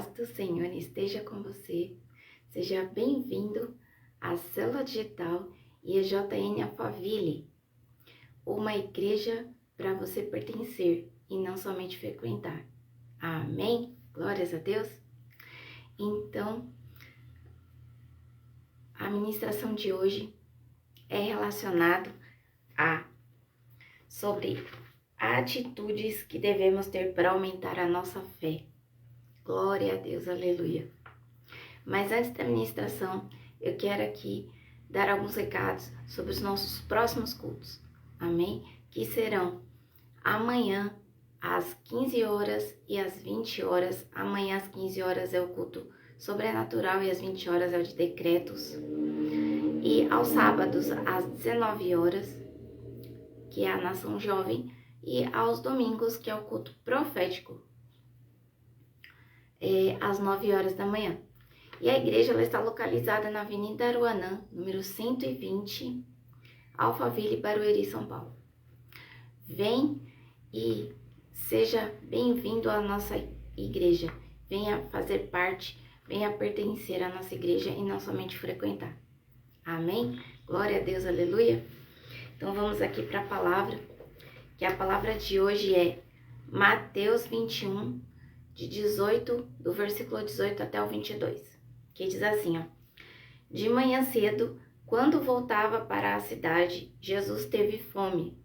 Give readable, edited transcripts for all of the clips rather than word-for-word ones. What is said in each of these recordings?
paz do Senhor esteja com você. Seja bem-vindo à Célula Digital IEJN Alphaville, uma igreja para você pertencer e não somente frequentar. Amém? Glórias a Deus. Então, a ministração de hoje é relacionada sobre atitudes que devemos ter para aumentar a nossa fé. Glória a Deus, aleluia. Mas antes da ministração, eu quero aqui dar alguns recados sobre os nossos próximos cultos. Amém? Que serão amanhã às 15 horas e às 20 horas. Amanhã às 15 horas é o culto sobrenatural e às 20 horas é o de decretos. E aos sábados às 19 horas, que é a Nação Jovem, e aos domingos, que é o culto profético, às 9 horas da manhã. E a igreja ela está localizada na Avenida Aruanã, número 120, Alphaville, Barueri, São Paulo. Vem e seja bem-vindo à nossa igreja. Venha fazer parte, venha pertencer à nossa igreja e não somente frequentar. Amém? Glória a Deus, aleluia. Então vamos aqui para a palavra, que a palavra de hoje é Mateus 21, do versículo 18 até o 22, que diz assim, ó: De manhã cedo, quando voltava para a cidade, Jesus teve fome.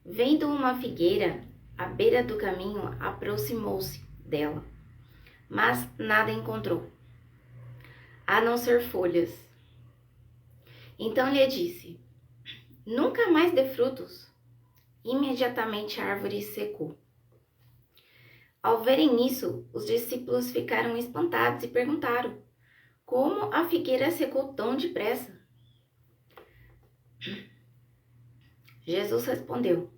Vendo uma figueira à beira do caminho, aproximou-se dela, mas nada encontrou, a não ser folhas. Então lhe disse: Nunca mais dê frutos. Imediatamente a árvore secou. Ao verem isso, os discípulos ficaram espantados e perguntaram: Como a figueira secou tão depressa? Jesus respondeu: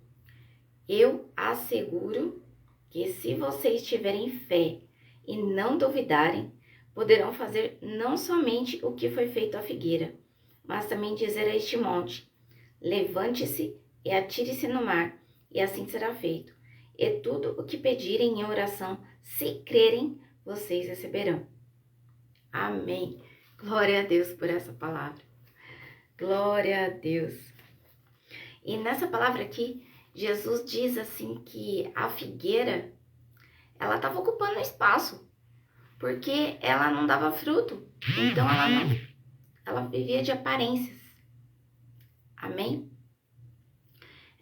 Eu asseguro que se vocês tiverem fé e não duvidarem, poderão fazer não somente o que foi feito à figueira, mas também dizer a este monte: Levante-se e atire-se no mar, e assim será feito. E tudo o que pedirem em oração, se crerem, vocês receberão. Amém. Glória a Deus por essa palavra. Glória a Deus. E nessa palavra aqui, Jesus diz assim que a figueira, ela estava ocupando espaço, porque ela não dava fruto. Então ela vivia de aparências. Amém?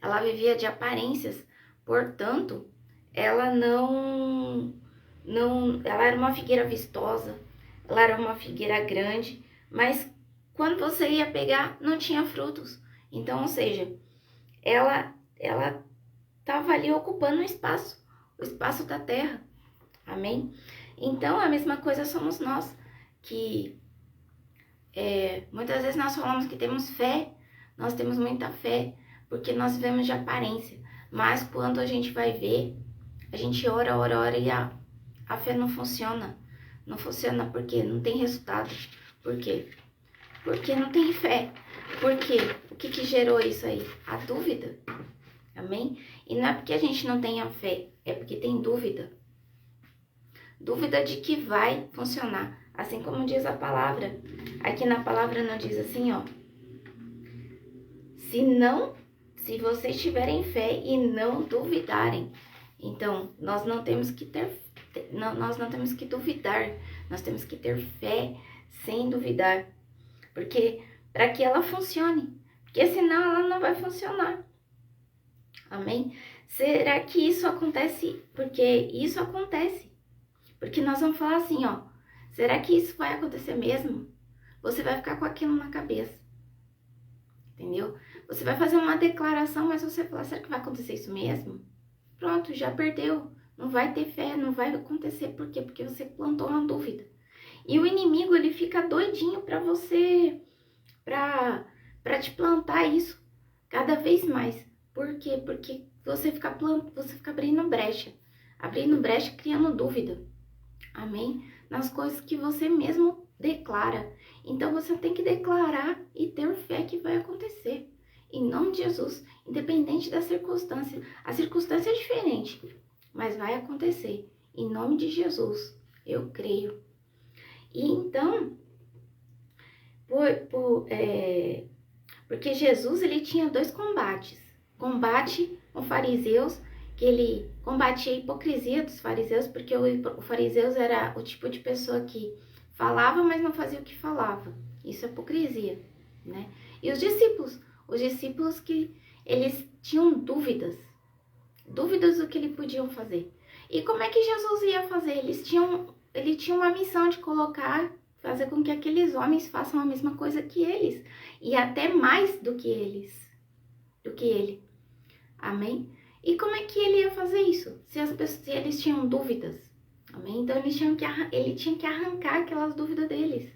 Ela vivia de aparências, portanto, ela ela era uma figueira vistosa, ela era uma figueira grande, mas quando você ia pegar, não tinha frutos. Então, ou seja, ela estava ali ocupando o espaço da terra. Amém? Então, a mesma coisa somos nós, que muitas vezes nós falamos que temos fé, nós temos muita fé, porque nós vivemos de aparência. Mas quando a gente vai ver, a gente ora e a fé não funciona. Não funciona porque não tem resultado. Por quê? Porque não tem fé. Por quê? O que gerou isso aí? A dúvida. Amém? E não é porque a gente não tenha fé, é porque tem dúvida. Dúvida de que vai funcionar. Assim como diz a palavra. Aqui na palavra não diz assim, ó: Se vocês tiverem fé e não duvidarem. Então, nós não temos que duvidar. Nós temos que ter fé sem duvidar. Porque para que ela funcione. Porque senão ela não vai funcionar. Amém? Será que isso acontece? Porque isso acontece. Porque nós vamos falar assim, ó: será que isso vai acontecer mesmo? Você vai ficar com aquilo na cabeça. Entendeu? Você vai fazer uma declaração, mas você fala: será que vai acontecer isso mesmo? Pronto, já perdeu. Não vai ter fé, não vai acontecer. Por quê? Porque você plantou uma dúvida. E o inimigo, ele fica doidinho para você, para te plantar isso cada vez mais. Por quê? Porque você fica abrindo brecha, criando dúvida. Amém? Nas coisas que você mesmo declara. Então você tem que declarar e ter fé que vai acontecer. Em nome de Jesus, independente da circunstância. A circunstância é diferente, mas vai acontecer. Em nome de Jesus. Eu creio. E então, porque Jesus, ele tinha 2 combates. Combate com fariseus, que ele combatia a hipocrisia dos fariseus, porque o fariseus era o tipo de pessoa que falava, mas não fazia o que falava. Isso é hipocrisia, né? E os discípulos que eles tinham dúvidas do que eles podiam fazer. E como é que Jesus ia fazer? Ele tinha uma missão de fazer com que aqueles homens façam a mesma coisa que eles, e até mais do que ele. Amém? E como é que ele ia fazer isso? Se eles tinham dúvidas. Amém? Então ele tinha que arrancar aquelas dúvidas deles.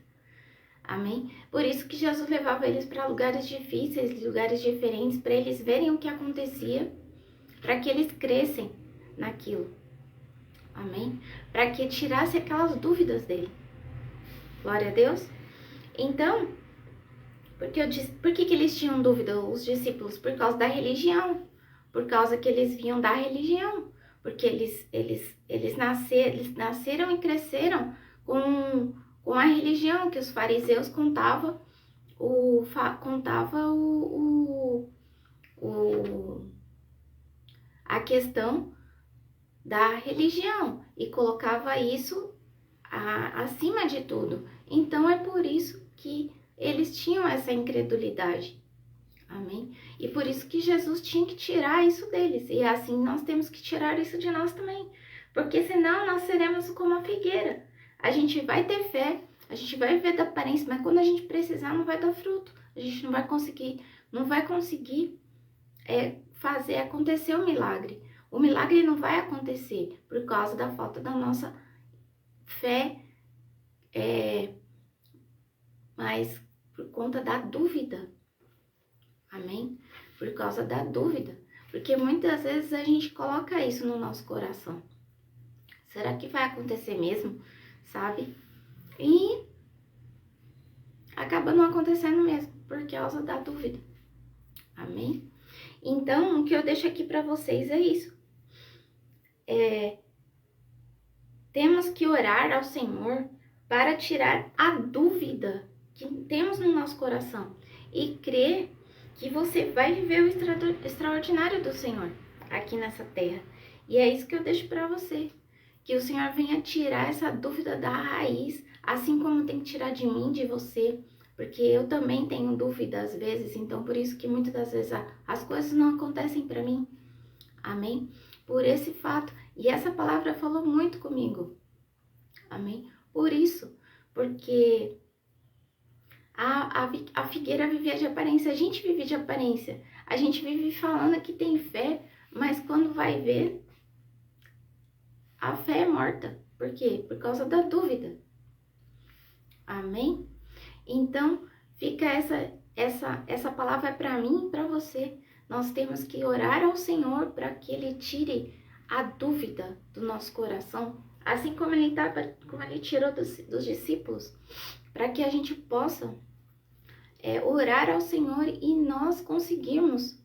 Amém? Por isso que Jesus levava eles para lugares difíceis, lugares diferentes, para eles verem o que acontecia, para que eles crescem naquilo. Amém? Para que tirasse aquelas dúvidas dele. Glória a Deus. Então, por que eles tinham dúvida, os discípulos? Por causa da religião. Por causa que eles vinham da religião. Porque eles nasceram e cresceram com a religião que os fariseus contavam a questão da religião e colocava isso acima de tudo. Então é por isso que eles tinham essa incredulidade. Amém? E por isso que Jesus tinha que tirar isso deles. E assim nós temos que tirar isso de nós também. Porque senão nós seremos como a figueira. A gente vai ter fé, a gente vai ver da aparência, mas quando a gente precisar não vai dar fruto. A gente não vai conseguir fazer acontecer o milagre. O milagre não vai acontecer por causa da falta da nossa fé, mas por conta da dúvida. Amém? Por causa da dúvida. Porque muitas vezes a gente coloca isso no nosso coração. Será que vai acontecer mesmo? Sabe? E acaba não acontecendo mesmo, por causa da dúvida. Amém? Então, o que eu deixo aqui para vocês é isso. Temos que orar ao Senhor para tirar a dúvida que temos no nosso coração e crer que você vai viver o extraordinário do Senhor aqui nessa terra. E é isso que eu deixo para você. Que o Senhor venha tirar essa dúvida da raiz, assim como tem que tirar de mim, de você. Porque eu também tenho dúvida às vezes, então por isso que muitas das vezes as coisas não acontecem para mim. Amém? Por esse fato. E essa palavra falou muito comigo. Amém? Por isso. Porque a figueira vivia de aparência. A gente vive de aparência. A gente vive falando que tem fé, mas quando vai ver, a fé é morta. Por quê? Por causa da dúvida. Amém? Então, fica essa palavra para mim e para você. Nós temos que orar ao Senhor para que Ele tire a dúvida do nosso coração, assim como Ele tirou dos discípulos, para que a gente possa orar ao Senhor e nós conseguirmos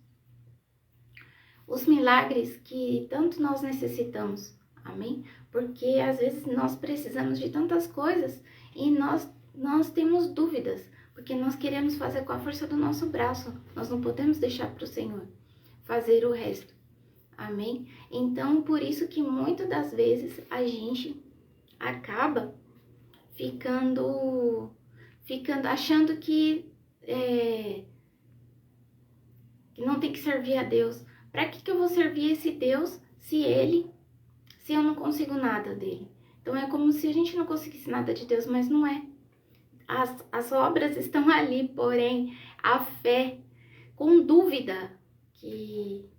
os milagres que tanto nós necessitamos. Amém? Porque às vezes nós precisamos de tantas coisas e nós temos dúvidas, porque nós queremos fazer com a força do nosso braço. Nós não podemos deixar para o Senhor fazer o resto. Amém? Então, por isso que muitas das vezes a gente acaba ficando achando que não tem que servir a Deus. Para que eu vou servir esse Deus se eu não consigo nada dele? Então é como se a gente não conseguisse nada de Deus, mas não é. As obras estão ali, porém a fé com dúvida que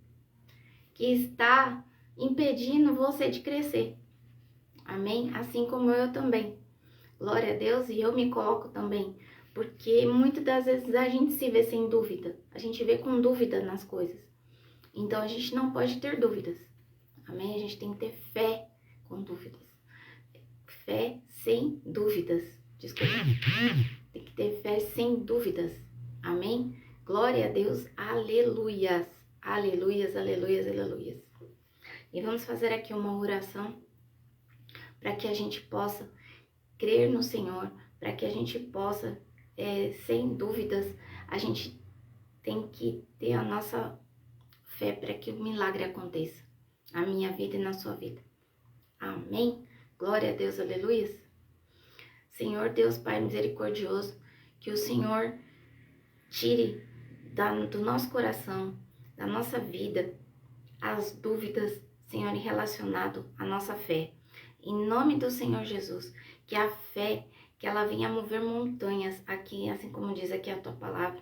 está impedindo você de crescer. Amém? Assim como eu também. Glória a Deus, e eu me coloco também. Porque muitas das vezes a gente se vê sem dúvida. A gente vê com dúvida nas coisas. Então a gente não pode ter dúvidas. Amém? A gente tem que ter fé com dúvidas. Fé sem dúvidas. Desculpa. Tem que ter fé sem dúvidas. Amém? Glória a Deus. Aleluias. Aleluias, aleluias, aleluias. E vamos fazer aqui uma oração para que a gente possa crer no Senhor, para que a gente possa, sem dúvidas, a gente tem que ter a nossa fé para que o milagre aconteça na minha vida e na sua vida. Amém? Glória a Deus, aleluia. Senhor Deus, Pai misericordioso, que o Senhor tire do nosso coração, da nossa vida, as dúvidas, Senhor, relacionado à nossa fé. Em nome do Senhor Jesus, que a fé, que ela venha mover montanhas aqui, assim como diz aqui a tua palavra,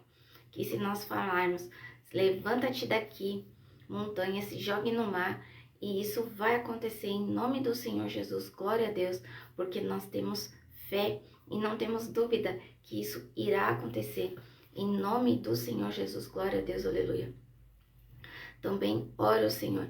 que se nós falarmos, levanta-te daqui, montanha, se jogue no mar, e isso vai acontecer em nome do Senhor Jesus, glória a Deus, porque nós temos fé e não temos dúvida que isso irá acontecer, em nome do Senhor Jesus, glória a Deus, aleluia. Também oro, Senhor,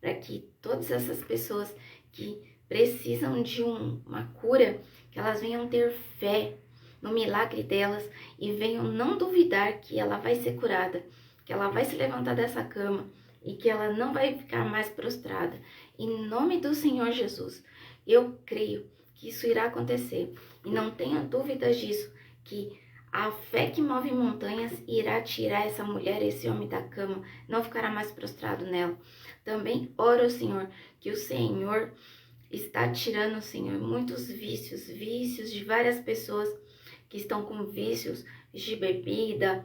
para que todas essas pessoas que precisam de uma cura, que elas venham ter fé no milagre delas e venham não duvidar que ela vai ser curada, que ela vai se levantar dessa cama e que ela não vai ficar mais prostrada. Em nome do Senhor Jesus, eu creio que isso irá acontecer. E não tenha dúvidas disso, que a fé que move montanhas irá tirar essa mulher, esse homem da cama, não ficará mais prostrado nela. Também oro, Senhor, que o Senhor está tirando, Senhor, muitos vícios de várias pessoas que estão com vícios de bebida,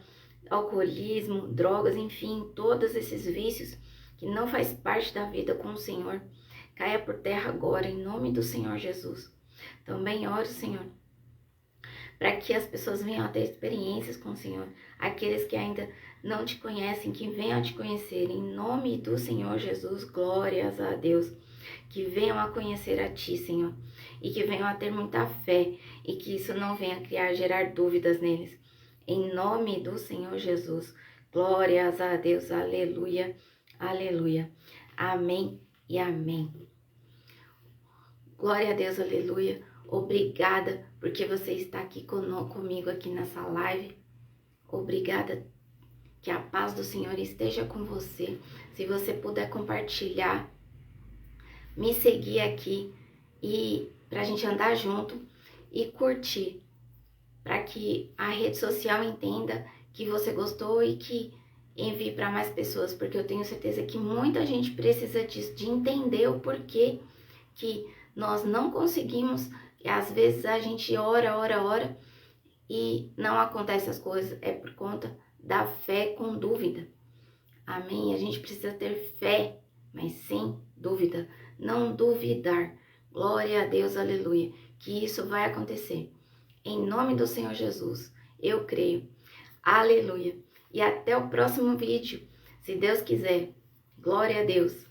alcoolismo, drogas, enfim, todos esses vícios que não faz parte da vida com o Senhor, caia por terra agora, em nome do Senhor Jesus. Também oro, Senhor, para que as pessoas venham a ter experiências com o Senhor, aqueles que ainda não te conhecem, que venham a te conhecer, em nome do Senhor Jesus, glórias a Deus, que venham a conhecer a Ti, Senhor, e que venham a ter muita fé, e que isso não venha gerar dúvidas neles, em nome do Senhor Jesus, glórias a Deus, aleluia, aleluia, amém e amém. Glória a Deus, aleluia. Obrigada porque você está aqui comigo aqui nessa live. Obrigada, que a paz do Senhor esteja com você. Se você puder compartilhar, me seguir aqui e para a gente andar junto e curtir, para que a rede social entenda que você gostou e que envie para mais pessoas, porque eu tenho certeza que muita gente precisa disso, de entender o porquê que nós não conseguimos, e às vezes a gente ora e não acontece as coisas, é por conta da fé com dúvida. Amém? A gente precisa ter fé, mas sem dúvida, não duvidar. Glória a Deus, aleluia, que isso vai acontecer. Em nome do Senhor Jesus, eu creio. Aleluia. E até o próximo vídeo, se Deus quiser. Glória a Deus.